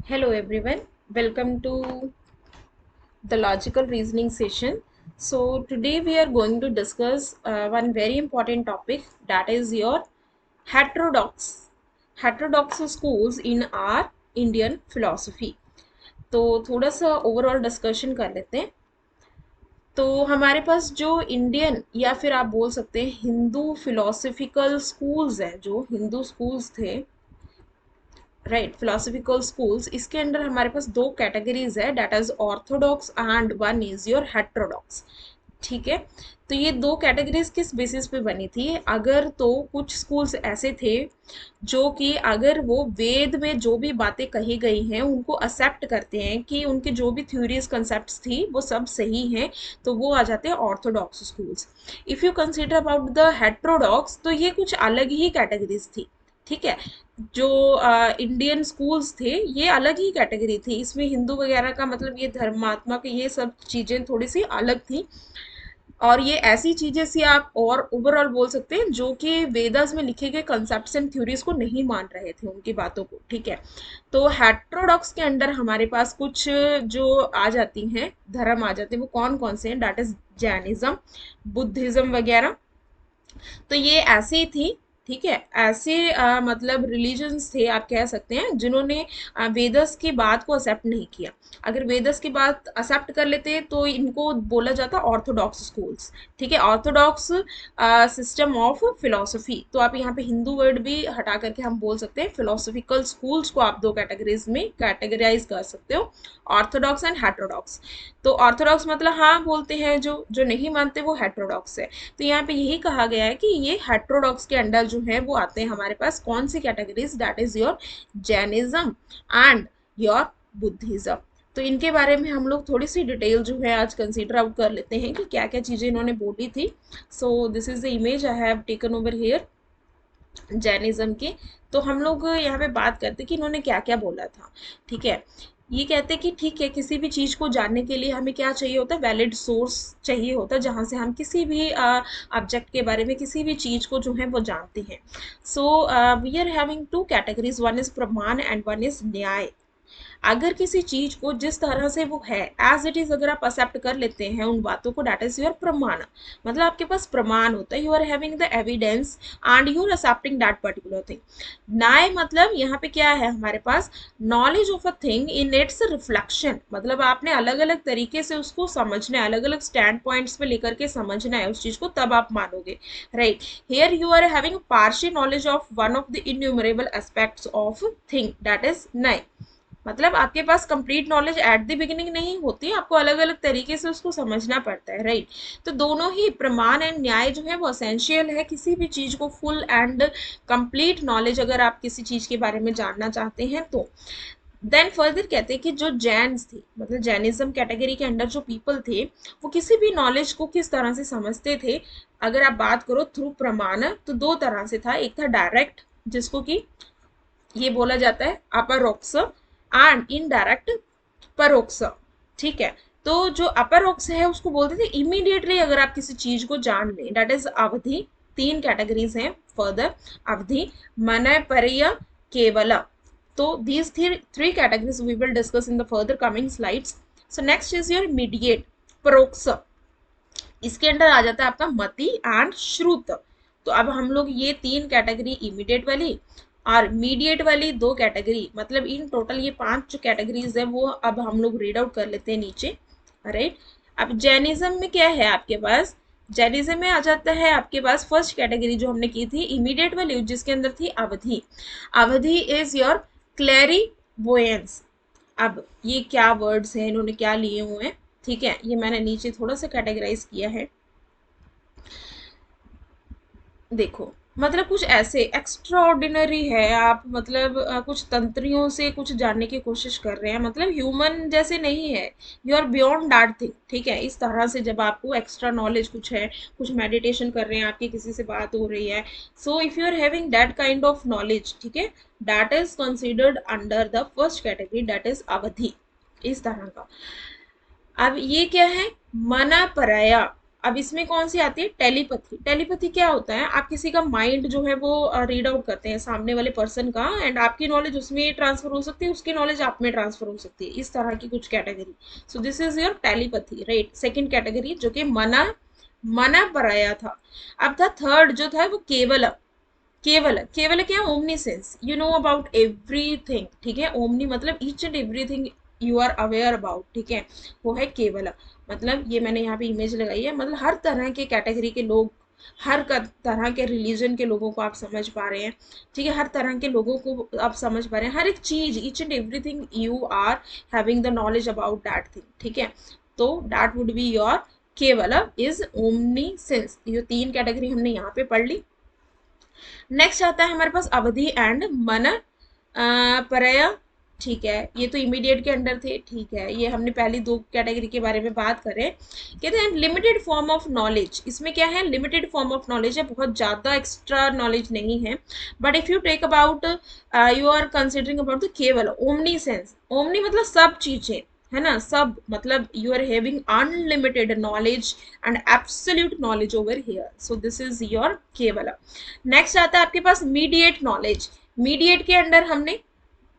Hello everyone, welcome to the logical reasoning session. So today we are going to discuss one very important topic, that is your heterodox heterodox schools in our Indian philosophy. तो थोड़ा सा overall discussion कर लेते हैं। तो हमारे पास जो Indian या फिर आप बोल सकते हैं हिंदू फिलोसफिकल स्कूल्स हैं, जो हिंदू स्कूल्स थे, राइट, फिलोसफिकल स्कूल्स, इसके अंडर हमारे पास दो कैटेगरीज है, that is orthodox and one is your heterodox. ठीक है। तो ये दो कैटेगरीज किस बेसिस पे बनी थी? अगर तो कुछ स्कूल्स ऐसे थे जो कि अगर वो वेद में जो भी बातें कही गई हैं उनको एक्सेप्ट करते हैं कि उनके जो भी थ्योरीज कंसेप्ट थी वो सब सही हैं, तो वो आ जाते हैं Orthodox schools. If you consider about the heterodox, तो ये कुछ अलग ही कैटेगरीज थी। ठीक है। जो इंडियन स्कूल्स थे ये अलग ही कैटेगरी थी, इसमें हिंदू वगैरह का मतलब ये धर्मात्मक ये सब चीजें थोड़ी सी अलग थी। और ये ऐसी चीजें सी आप और ओवरऑल बोल सकते हैं जो कि वेदास में लिखे गए कंसेप्ट्स एंड थ्योरीज को नहीं मान रहे थे, उनकी बातों को। ठीक है। तो हेट्रोडॉक्स के अंडर हमारे पास कुछ जो आ जाती हैं धर्म आ जाते हैं, वो कौन कौन से हैं? डेट इज जैनिज्म, बुद्धिज्म वगैरह। तो ये ऐसे ही थी। ठीक है। ऐसे मतलब रिलीजन्स थे आप कह सकते हैं जिन्होंने वेदस की बात को एक्सेप्ट नहीं किया। अगर वेदस की बात एक्सेप्ट कर लेते तो इनको बोला जाता ऑर्थोडॉक्स स्कूल्स। ठीक है। ऑर्थोडॉक्स सिस्टम ऑफ फिलोसफी, तो आप यहाँ पे हिंदू वर्ड भी हटा करके हम बोल सकते हैं फिलोसफिकल स्कूल्स को आप दो कैटेगरीज में कैटेगराइज कर सकते हो, ऑर्थोडॉक्स एंड हेट्रोडॉक्स। तो ऑर्थोडॉक्स मतलब हाँ बोलते हैं, जो जो नहीं मानते वो हेट्रोडॉक्स है। तो यहाँ पे यही कहा गया है कि ये हेट्रोडॉक्स के अंडर जो है वो आते हैं हमारे पास कौन सी categories? That is your Jainism and your Buddhism. तो इनके बारे में हम लोग थोड़ी सी डिटेल जो है आज कंसीडर आउट कर लेते हैं कि क्या क्या चीज़ें इन्होंने बोली थी। सो this is the image I have taken over here Jainism की। तो हम लोग यहाँ पे बात करते हैं कि इन्होंने क्या क्या बोला था। ठीक है। ये कहते हैं कि ठीक है, किसी भी चीज़ को जानने के लिए हमें क्या चाहिए होता है? वैलिड सोर्स चाहिए होता है, जहाँ से हम किसी भी ऑब्जेक्ट के बारे में किसी भी चीज़ को जो है वो जानते हैं। So we are having two categories, one is प्रमाण एंड वन इज न्याय। अगर किसी चीज को जिस तरह से वो है एज इट इज अगर आप एक्सेप्ट कर लेते हैं उन बातों को, डेट इज योर प्रमाण। मतलब आपके पास प्रमाण होता है, you are having the evidence and you are accepting that particular thing. Nyaya मतलब यहाँ पे क्या है हमारे पास? Knowledge of a thing in its reflection, मतलब आपने अलग अलग तरीके से उसको समझना है, अलग अलग स्टैंड पॉइंट्स पे लेकर के समझना है उस चीज को, तब आप मानोगे। Right. Here you are having partial knowledge of one of the innumerable aspects of thing, that is Nyaya. मतलब आपके पास complete knowledge at the beginning नहीं होती, आपको अलग अलग तरीके से उसको समझना पड़ता है। राइट। तो दोनों ही प्रमाण एंड न्याय जो है वो असेंशियल है किसी भी चीज को फुल एंड कंप्लीट नॉलेज अगर आप किसी चीज के बारे में जानना चाहते हैं तो। देन फर्दर कहते हैं कि जो जैन्स थे, मतलब जैनिज्म कैटेगरी के अंडर जो पीपल थे, वो किसी भी नॉलेज को किस तरह से समझते थे? अगर आप बात करो थ्रू प्रमाण, तो दो तरह से था। एक था डायरेक्ट, जिसको कि ये बोला जाता है अपरोक्ष, एंड इनडायरेक्ट परोक्ष। ठीक है। तो जो अपरोक्ष है उसको बोलते थे इमीडिएटली अगर आप किसी चीज को जान लें, दैट इज अवधि। तीन कैटेगरीज हैं फर्दर: अवधि, मनय, परय, केवल। तो these three categories we will discuss in the further coming slides. So next is your immediate, परोक्ष। इसके अंदर आ जाता है आपका मति एंड श्रुत। तो अब हम लोग ये तीन कैटेगरी, इमीडिएट वाली और मीडिएट वाली दो कैटेगरी, मतलब इन टोटल ये पांच जो कैटेगरीज है वो अब हम लोग रीड आउट कर लेते हैं नीचे। राइट। अब जैनिज्म में क्या है आपके पास? जैनिज्म में आ जाता है आपके पास फर्स्ट कैटेगरी जो हमने की थी इमीडिएट वाली, जिसके अंदर थी अवधि। अवधि इज योर क्लैरिवोयंस। अब ये क्या वर्ड्स हैं, इन्होंने क्या लिए हुए हैं? ठीक है, ये मैंने नीचे थोड़ा सा कैटेगराइज किया है। देखो, मतलब कुछ ऐसे एक्स्ट्रा ऑर्डिनरी है, आप मतलब कुछ तंत्रियों से कुछ जानने की कोशिश कर रहे हैं, मतलब ह्यूमन जैसे नहीं है, you are beyond that thing. ठीक है। इस तरह से जब आपको एक्स्ट्रा नॉलेज कुछ है, कुछ मेडिटेशन कर रहे हैं, आपकी किसी से बात हो रही है, so if you are having that kind of knowledge, ठीक है, that is considered under the first category, that is अवधि। इस तरह का। अब ये क्या है? मना परया। अब इसमें कौन सी आती है, टेलीपैथी। टेलीपैथी क्या होता है, आप किसी का माइंड जो है वो रीड आउट करते हैं सामने वाले पर्सन का, एंड आपकी नॉलेज उसमें ट्रांसफर हो सकती है, उसकी नॉलेज आप में ट्रांसफर हो सकती है, इस तरह की कुछ category. So this is your telepathy, right. Second category जो कि मना, मना पराया था। अब था थर्ड जो था वो केवल। केवल, केवल क्या, omniscience, you know about everything, ठीक है। ओमनी मतलब each and everything you are aware about, ठीक है, वो है केवल। मतलब ये मैंने यहाँ पे इमेज लगाई है, मतलब हर तरह के कैटेगरी के लोग, हर तरह के रिलीजन के लोगों को आप समझ पा रहे हैं, ठीक है, हर तरह के लोगों को आप समझ पा रहे हैं, हर एक चीज, each and everything you are having the knowledge about that thing, ठीक है। तो दैट वुड बी योर केवल इज ओमनी सेंस। ये तीन कैटेगरी हमने यहाँ पे पढ़ ली। नेक्स्ट आता है हमारे पास अवधि एंड मन परय, ठीक है, ये तो इमीडिएट के अंडर थे, ठीक है, ये हमने पहली दो कैटेगरी के बारे में बात करें। कहते हैं लिमिटेड फॉर्म ऑफ नॉलेज, इसमें क्या है, लिमिटेड फॉर्म ऑफ नॉलेज है, बहुत ज्यादा एक्स्ट्रा नॉलेज नहीं है। But if you take about, you are considering about the केवल ओमनी सेंस, ओमनी मतलब सब चीजें, है ना, सब मतलब you are having unlimited knowledge and absolute knowledge over here, so this is your केवल। नेक्स्ट आता है आपके पास मीडिएट नॉलेज। मीडिएट के अंडर हमने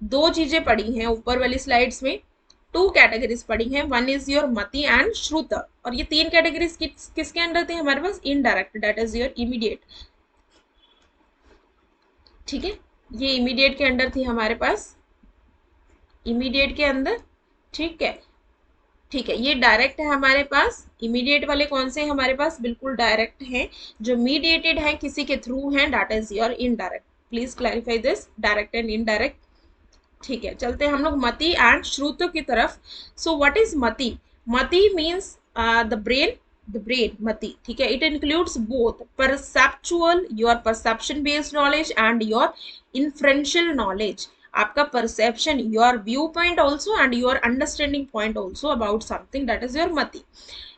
दो चीजें पढ़ी हैं ऊपर वाली स्लाइड्स में, टू कैटेगरीज पढ़ी हैं, वन इज योर मति एंड श्रुत, और ये तीन कैटेगरीज किसके अंडर थे हमारे पास, indirect, that is your immediate, ठीक है, ये इमीडिएट के अंडर थी हमारे पास, इमीडिएट के अंदर, ठीक है, ठीक है, ये डायरेक्ट है हमारे पास। इमीडिएट वाले कौन से हमारे पास, बिल्कुल डायरेक्ट हैं। जो मीडिएटेड है किसी के थ्रू हैं, that is your indirect. Please clarify this, direct and indirect, ठीक है। चलते हैं हम लोग मति एंड श्रुत की तरफ। सो व्हाट इज मति, मति means the brain, the brain मति, ठीक है, it includes both perceptual, your perception based knowledge and your inferential knowledge, आपका perception, your view point also and your understanding point also about something, that is your मति।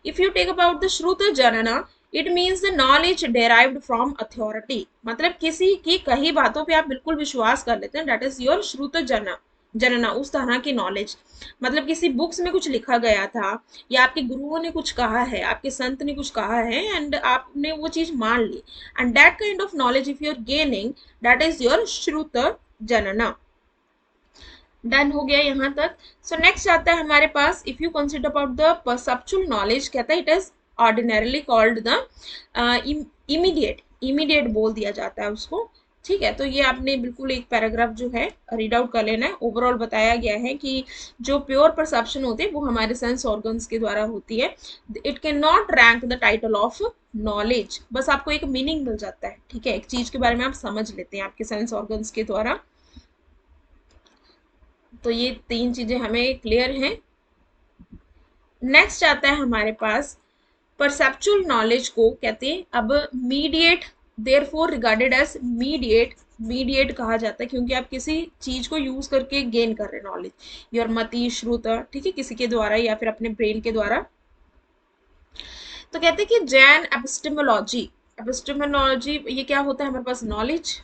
If you take about the श्रुत जनना, it means the knowledge derived from authority, मतलब किसी की कही बातों पे आप बिल्कुल विश्वास कर लेते हैं, दैट इज योर श्रुत जना, जनना, उस तरह की नॉलेज, मतलब किसी बुक्स में कुछ लिखा गया था, या आपके गुरुओं ने कुछ कहा है, आपके संत ने कुछ कहा है, एंड आपने वो चीज मान ली, and that kind of knowledge if you are gaining, that is your श्रुत जनना। डन हो गया यहाँ तक। सो नेक्स्ट आता है हमारे पास, if you consider about the perceptual knowledge, कहता है it is ordinarily called the immediate, immediate बोल दिया जाता है उसको, ठीक है। तो ये आपने बिल्कुल एक पैराग्राफ जो है रीड आउट कर लेना है। ओवरऑल बताया गया है कि जो प्योर परसेप्शन होती है वो हमारे सेंस ऑर्गन्स के द्वारा होती है। It can not rank the title of knowledge, बस आपको एक मीनिंग मिल जाता है, ठीक है, एक चीज के बारे में आप समझ लेते हैं आपके सेंस ऑर्गन्स के द्वारा। तो ये तीन चीजें हमें क्लियर हैं। नेक्स्ट आता है हमारे पास परसेप्चुअल नॉलेज को कहते हैं अब mediate, therefore regarded as mediate, mediate कहा जाता है क्योंकि आप किसी चीज को यूज करके गेन कर रहे हैं नॉलेज, योर मति श्रुत, ठीक है, किसी के द्वारा या फिर अपने ब्रेन के द्वारा। तो कहते हैं कि जैन एपिस्टेमोलॉजी, एपिस्टेमोलॉजी ये क्या होता है हमारे पास, नॉलेज,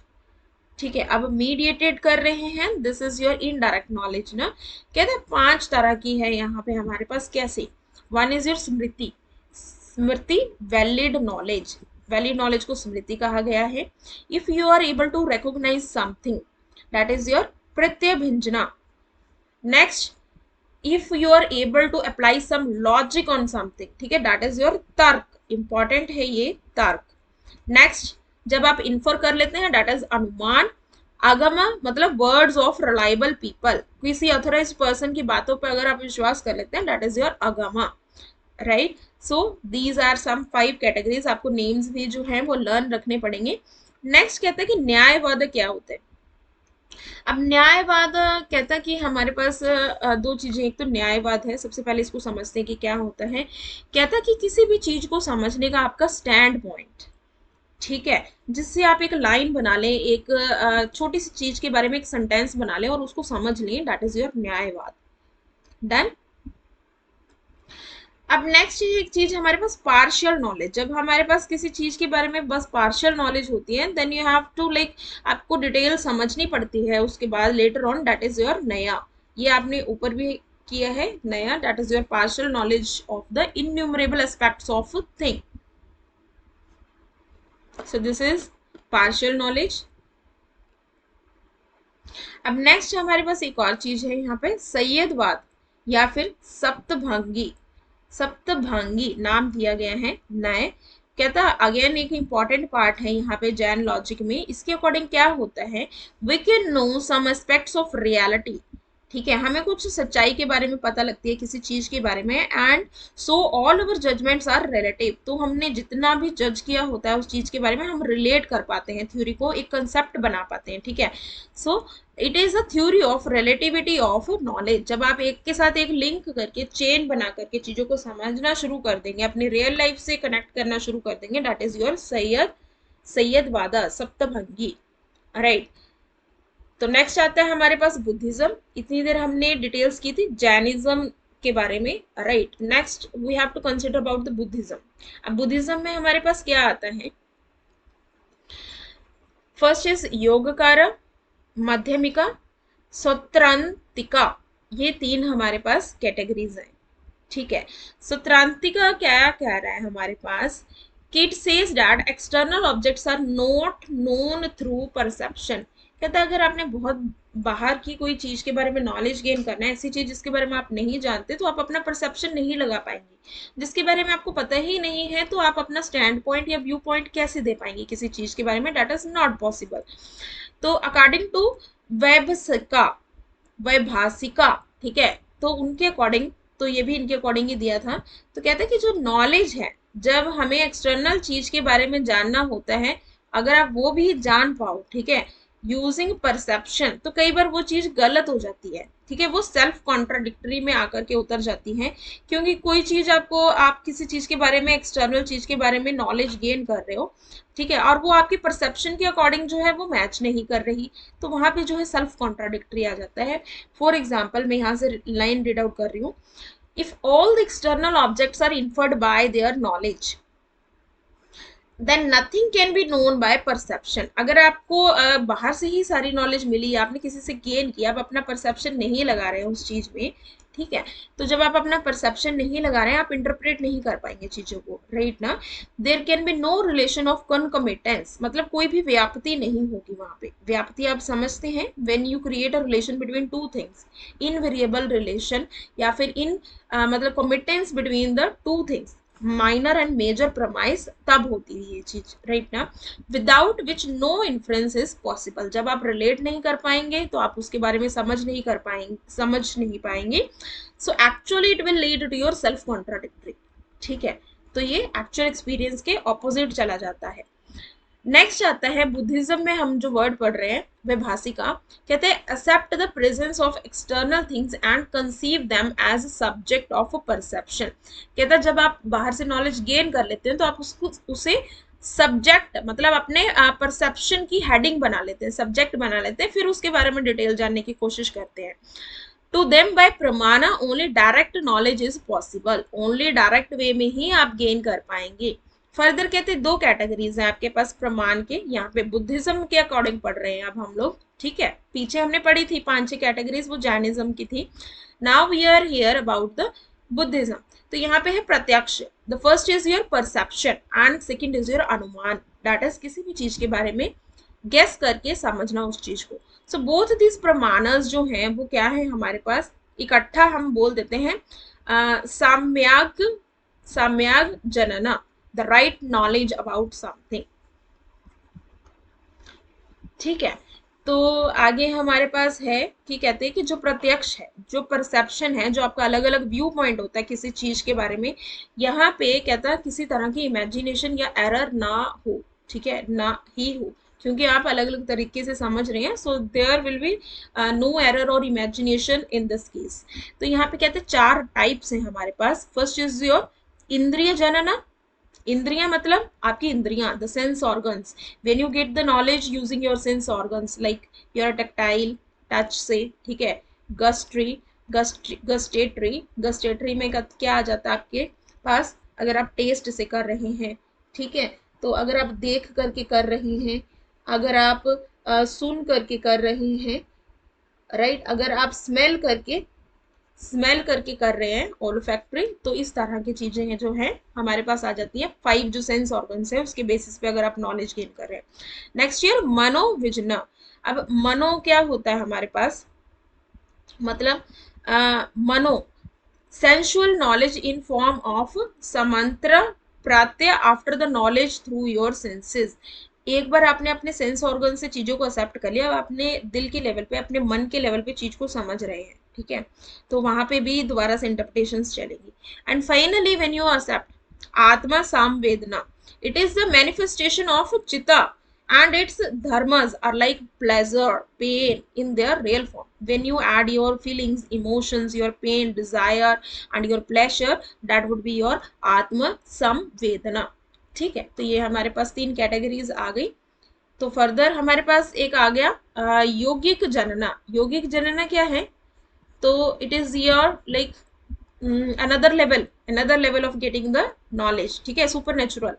ठीक है। अब मीडिएटेड कर रहे हैं, this is your indirect knowledge ना। कहते हैं पांच तरह की है यहाँ पे हमारे पास, कैसे, वन इज योर स्मृति, स्मृति वैलिड नॉलेज, वैलिड नॉलेज को स्मृति कहा गया है। If you are able to recognise something, that is your प्रत्यभिंजना। Next, if you are able to apply some logic on something, ठीक है, दैट इज योर तर्क, इंपॉर्टेंट है ये तर्क। नेक्स्ट, जब आप इन्फर कर लेते हैं, दैट इज अनुमान। आगम मतलब वर्ड्स ऑफ रिलायबल पीपल, किसी अथोराइज पर्सन की बातों पर अगर आप विश्वास कर लेते हैं, दैट इज योर अगमा, right. So these are some 5 categories, आपको नेम्स भी जो हैं वो लर्न रखने पड़ेंगे। नेक्स्ट कहते हैं कि न्यायवाद क्या होता है। अब न्यायवाद कहता है कि हमारे पास दो चीजें, एक तो न्यायवाद है, सबसे पहले इसको समझते हैं कि क्या होता है। कहता है कि किसी भी चीज को समझने का आपका स्टैंड पॉइंट, ठीक है, जिससे आप एक लाइन बना लें, एक छोटी सी चीज के बारे में एक सेंटेंस बना लें और उसको समझ लें, दैट इज योर न्यायवाद। डन। अब नेक्स्ट एक चीज हमारे पास पार्शियल नॉलेज, जब हमारे पास किसी चीज के बारे में बस पार्शियल नॉलेज होती है, then you have to like, आपको डिटेल समझनी पड़ती है उसके बाद later on, that is your नया। ये आपने ऊपर भी किया है, नया, that is your partial knowledge of the innumerable aspects of thing, so this is partial knowledge. अब नेक्स्ट हमारे पास एक और चीज है यहाँ पे, सैयदवाद या फिर सप्तभंगी। सप्तभंगी नाम दिया गया है नए। कहता अगेन एक इंपॉर्टेंट पार्ट है यहाँ पे जैन लॉजिक में। इसके अकॉर्डिंग क्या होता है, we can know some aspects of reality. ठीक है, हमें कुछ सच्चाई के बारे में पता लगती है किसी चीज के बारे में, and so all over judgements are relative. तो हमने जितना भी जज किया होता है उस चीज के बारे में हम रिलेट कर पाते हैं, थ्योरी को एक कंसेप्ट बना पाते हैं। ठीक है, so it is a theory of relativity of knowledge. जब आप एक के साथ एक लिंक करके चेन बना करके चीजों को समझना शुरू कर देंगे, अपनी रियल लाइफ से कनेक्ट करना शुरू कर देंगे, दैट इज योर सैयदवादा, सप्तभंगी। राइट। तो नेक्स्ट आता है हमारे पास बुद्धिज्म। इतनी देर हमने डिटेल्स की थी जैनिज्म के बारे में। Right, next we have to consider about the Buddhism. अब बुद्धिज्म में हमारे पास क्या आता है, फर्स्ट इज योगकारा, माध्यमिका, सौत्रांतिका। ये तीन हमारे पास कैटेगरीज हैं। ठीक है, सौत्रांतिका क्या कह रहा है हमारे पास, it says that external objects are not known through perception. कहता है अगर आपने बहुत बाहर की कोई चीज के बारे में नॉलेज गेन करना है, ऐसी चीज जिसके बारे में आप नहीं जानते, तो आप अपना परसेप्शन नहीं लगा पाएंगे। जिसके बारे में आपको पता ही नहीं है तो आप अपना स्टैंड पॉइंट या व्यू पॉइंट कैसे दे पाएंगे किसी चीज के बारे में, दैट इज नॉट पॉसिबल। तो अकॉर्डिंग टू वेबसिका, वैभाषिका, ठीक है, तो उनके अकॉर्डिंग, तो ये भी इनके अकॉर्डिंग ही दिया था। तो कहते हैं कि जो नॉलेज है, जब हमें एक्सटर्नल चीज के बारे में जानना होता है, अगर आप वो भी जान पाओ, ठीक है, यूजिंग परसेप्शन, तो कई बार वो चीज गलत हो जाती है। ठीक है, वो सेल्फ कॉन्ट्राडिक्टरी में आकर के उतर जाती है, क्योंकि कोई चीज आपको, आप किसी चीज के बारे में, एक्सटर्नल चीज के बारे में नॉलेज गेन कर रहे हो, ठीक है, और वो आपके परसेप्शन के अकॉर्डिंग जो है वो मैच नहीं कर रही, तो वहां पे जो है सेल्फ कॉन्ट्राडिक्टरी आ जाता है। फॉर एग्जाम्पल मैं यहाँ से लाइन रीड आउट कर रही हूँ, if all the external objects are inferred by their knowledge then nothing can be known by perception. अगर आपको बाहर से ही सारी नॉलेज मिली, आपने किसी से गेन किया, आप अपना परसेप्शन नहीं लगा रहे हैं उस चीज में, ठीक है, तो जब आप अपना परसेप्शन नहीं लगा रहे हैं, आप इंटरप्रेट नहीं कर पाएंगे चीजों को। राइट ना, there can be no relation of concomitance, मतलब कोई भी व्याप्ति नहीं होगी वहां पे। व्याप्ति आप समझते हैं, when you create a relation between two things, invariable relation, या फिर इन मतलब concomitance between the two things, minor and major premise, तब होती है ये चीज। राइट ना, without which no influence is possible. जब आप रिलेट नहीं कर पाएंगे तो आप उसके बारे में समझ नहीं पाएंगे। So actually it will lead to your self contradictory. ठीक है, तो ये एक्चुअल एक्सपीरियंस के ऑपोजिट चला जाता है। नेक्स्ट आता है बुद्धिज्म में हम जो वर्ड पढ़ रहे हैं, वैभाषिका, कहते हैं accept the presence of external things and conceive them as subject of perception. कहता है जब आप बाहर से नॉलेज गेन कर लेते हैं तो आप उसको उसे सब्जेक्ट, मतलब अपने परसेप्शन की हेडिंग बना लेते हैं, सब्जेक्ट बना लेते हैं, फिर उसके बारे में डिटेल जानने की कोशिश करते हैं। टू देम बाय प्रमाणा only direct knowledge is possible. Only direct way में ही आप गेन कर पाएंगे। फर्दर कहते हैं दो कैटेगरीज हैं आपके पास प्रमाण के, यहाँ पे बुद्धिज्म के अकॉर्डिंग पढ़ रहे हैं अब हम लोग। ठीक है, पीछे हमने पढ़ी थी 5-6 कैटेगरीज, वो जैनिज्म की थी। Now we are here about the Buddhism. तो यहाँ पे है प्रत्यक्ष। The first is your perception and second is your अनुमान, दैट इज किसी भी चीज के बारे में गेस करके समझना उस चीज को। सो बोथ दिस प्रमाणस जो हैं वो क्या है हमारे पास, इकट्ठा हम बोल देते हैं साम्याग, साम्याग जनना, the right knowledge about something. ठीक है, तो आगे हमारे पास है कि कहते हैं कि जो प्रत्यक्ष है, जो परसेप्शन है, जो आपका अलग अलग व्यू पॉइंट होता है किसी चीज के बारे में, यहाँ पे कहता है किसी तरह की इमेजिनेशन या एरर ना हो। ठीक है, ना ही हो, क्योंकि आप अलग अलग तरीके से समझ रहे हैं, so there will be no error or imagination in this case. तो यहाँ पे कहते हैं 4 टाइप्स हैं हमारे पास। फर्स्ट इज योर इंद्रिय जनना। इंद्रियां मतलब आपकी इंद्रियां, the sense organs, when you get the knowledge using your sense organs, like your tactile, touch से, ठीक है, गस्ट्री, गस्टेटरी, गस्टेटरी में क्या आ जाता है आपके पास, अगर आप टेस्ट से कर रहे हैं, ठीक है, तो अगर आप देख करके कर रही हैं, अगर आप सुन करके कर रही हैं, राइट, अगर आप स्मेल करके स्मेल करके कर रहे हैं ओलोफैक्टरी, तो इस तरह की चीजें हैं जो हैं हमारे पास आ जाती है। 5 जो सेंस ऑर्गन्स है उसके बेसिस पे अगर आप नॉलेज गेन कर रहे हैं। नेक्स्ट ईयर मनोविजना। अब मनो क्या होता है हमारे पास, मतलब मनो sensual knowledge in form of समंत्र प्रात्य after the knowledge through your senses. एक बार आपने अपने सेंस ऑर्गन से चीजों को एक्सेप्ट कर लिया, अब अपने दिल के लेवल पे, अपने मन के लेवल पे चीज को समझ रहे हैं, ठीक है, तो वहां पे भी दोबारा से इंटरप्रिटेशंस चलेगी। And finally when you accept आत्मा samvedana, it is the manifestation of chitta and its dharmas are like pleasure, pain in their real form. When you add your feelings, emotions, your pain, desire and your pleasure, that would be your atma samvedana। ठीक है, तो ये हमारे पास 3 categories आ गई। तो further हमारे पास एक आ गया योगिक जनना। योगिक जनना क्या है, तो it is your like another level of getting the knowledge, ठीक है, super natural.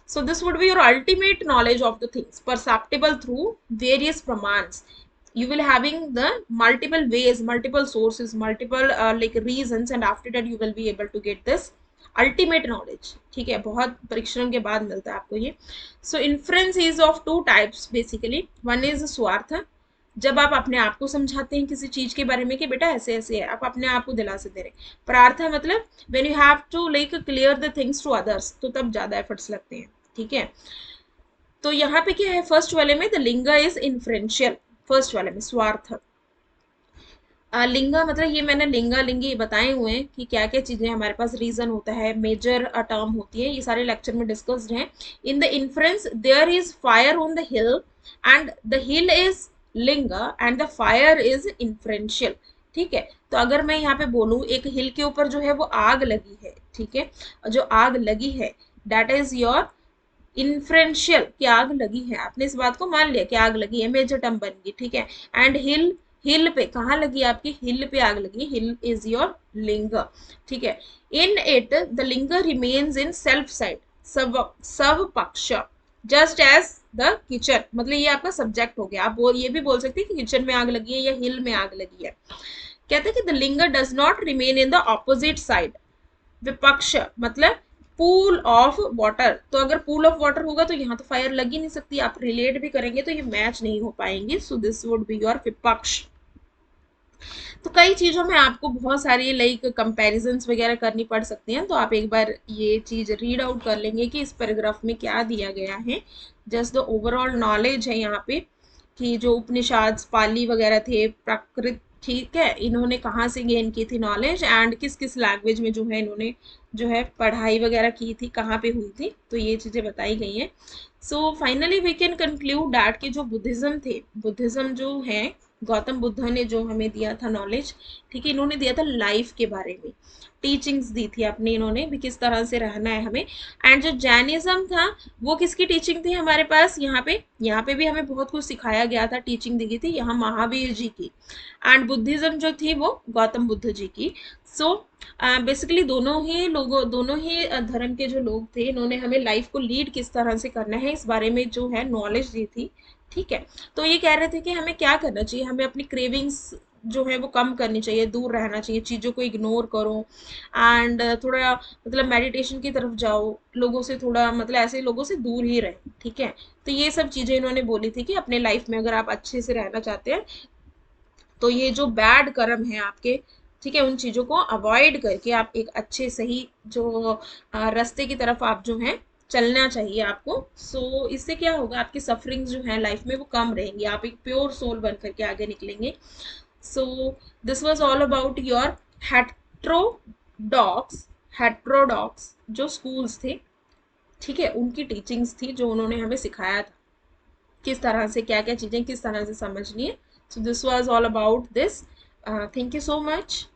So this would be your ultimate knowledge of the things perceptible through various pramans. You will having the multiple ways, multiple sources, multiple like reasons, and after that you will be able to get this ultimate knowledge। ठीक है, बहुत परिश्रम के बाद मिलता है आपको ये। So inference is of two types basically. One is स्वार्थ, जब आप अपने आप को समझाते हैं किसी चीज के बारे में कि बेटा ऐसे ऐसे है, आप अपने आप को दिलासे दे रहे हैं। प्रार्थ मतलब when you have to like clear the things to others, तो तब ज्यादा एफर्ट्स लगते हैं, ठीक है। तो यहाँ पे क्या है, फर्स्ट वाले में the Linga is inferential, first वाले में स्वार्थ। लिंगा मतलब ये मैंने लिंगा लिंगी बताए हुए हैं कि क्या क्या चीजें हमारे पास रीजन होता है, मेजर टर्म होती है, ये सारे लेक्चर में डिस्कस्ड हैं। In the inference there is fire on the hill and the hill is लिंगा and the fire is inferential. ठीक है, तो अगर मैं यहाँ पे बोलूँ एक हिल के ऊपर जो है वो आग लगी है, ठीक है, और जो आग लगी है दैट इज योर इन्फ्रेंशियल, कि आग लगी है, आपने इस बात को मान लिया कि आग लगी है, मेजर टर्म बन गई, ठीक है। एंड हिल, हिल पे कहाँ लगी, आपकी हिल पे आग लगी, हिल इज योर लिंग, ठीक है। इन इट द लिंग रिमेन्स इन सेल्फ साइड, सब पक्ष, जस्ट एज द किचन, मतलब ये आपका सब्जेक्ट हो गया। आप ये भी बोल सकते हैं कि किचन में आग लगी है या हिल में आग लगी है। कहते हैं कि द लिंग does not remain in the opposite side, विपक्ष मतलब पूल ऑफ वाटर, तो अगर पूल ऑफ वाटर होगा तो यहाँ तो फायर लग ही नहीं सकती, आप रिलेट भी करेंगे तो ये मैच नहीं हो पाएंगे। So this would be your विपक्ष। तो कई चीजों में आपको बहुत सारी लाइक कंपैरिजंस वगैरह करनी पड़ सकती हैं, तो आप एक बार ये चीज रीड आउट कर लेंगे कि इस पैराग्राफ में क्या दिया गया है। जस्ट द ओवरऑल नॉलेज है यहाँ पे कि जो उपनिषद पाली वगैरह थे, प्राकृत, ठीक है, इन्होंने कहाँ से गेन की थी नॉलेज एंड किस किस लैंग्वेज में जो है इन्होंने जो है पढ़ाई वगैरह की थी, कहाँ पे हुई थी, तो ये चीजें बताई गई हैं। So finally we can conclude that कि जो बुद्धिज्म थे, बुद्धिज्म जो है गौतम बुद्ध ने जो हमें दिया था नॉलेज, ठीक है, इन्होंने दिया था लाइफ के बारे में, टीचिंग्स दी थी अपने इन्होंने भी किस तरह से रहना है हमें। एंड जो जैनिज्म था वो किसकी टीचिंग थी हमारे पास, यहाँ पे भी हमें बहुत कुछ सिखाया गया था, टीचिंग दी गई थी यहाँ महावीर जी की। एंड बुद्धिज्म जो थी वो गौतम बुद्ध जी की। सो बेसिकली दोनों ही धर्म के जो लोग थे, इन्होंने हमें लाइफ को लीड किस तरह से करना है इस बारे में जो है नॉलेज दी थी, ठीक है। तो ये कह रहे थे कि हमें क्या करना चाहिए, हमें अपनी क्रेविंग्स जो है वो कम करनी चाहिए, दूर रहना चाहिए, चीज़ों को इग्नोर करो एंड थोड़ा मतलब मेडिटेशन की तरफ जाओ, लोगों से थोड़ा मतलब ऐसे लोगों से दूर ही रहे, ठीक है। तो ये सब चीज़ें इन्होंने बोली थी कि अपने लाइफ में अगर आप अच्छे से रहना चाहते हैं तो ये जो बैड कर्म है आपके, ठीक है, उन चीज़ों को अवॉइड करके आप एक अच्छे सही जो रास्ते की तरफ आप जो है चलना चाहिए आपको। सो इससे क्या होगा, आपकी सफरिंग्स जो है लाइफ में वो कम रहेंगी, आप एक प्योर सोल बन करके आगे निकलेंगे। So this was all about your heterodox, heterodox जो स्कूल्स थे, ठीक है, उनकी टीचिंग्स थी जो उन्होंने हमें सिखाया था किस तरह से क्या क्या चीज़ें किस तरह से समझनी है। So this was all about this. Thank you so much.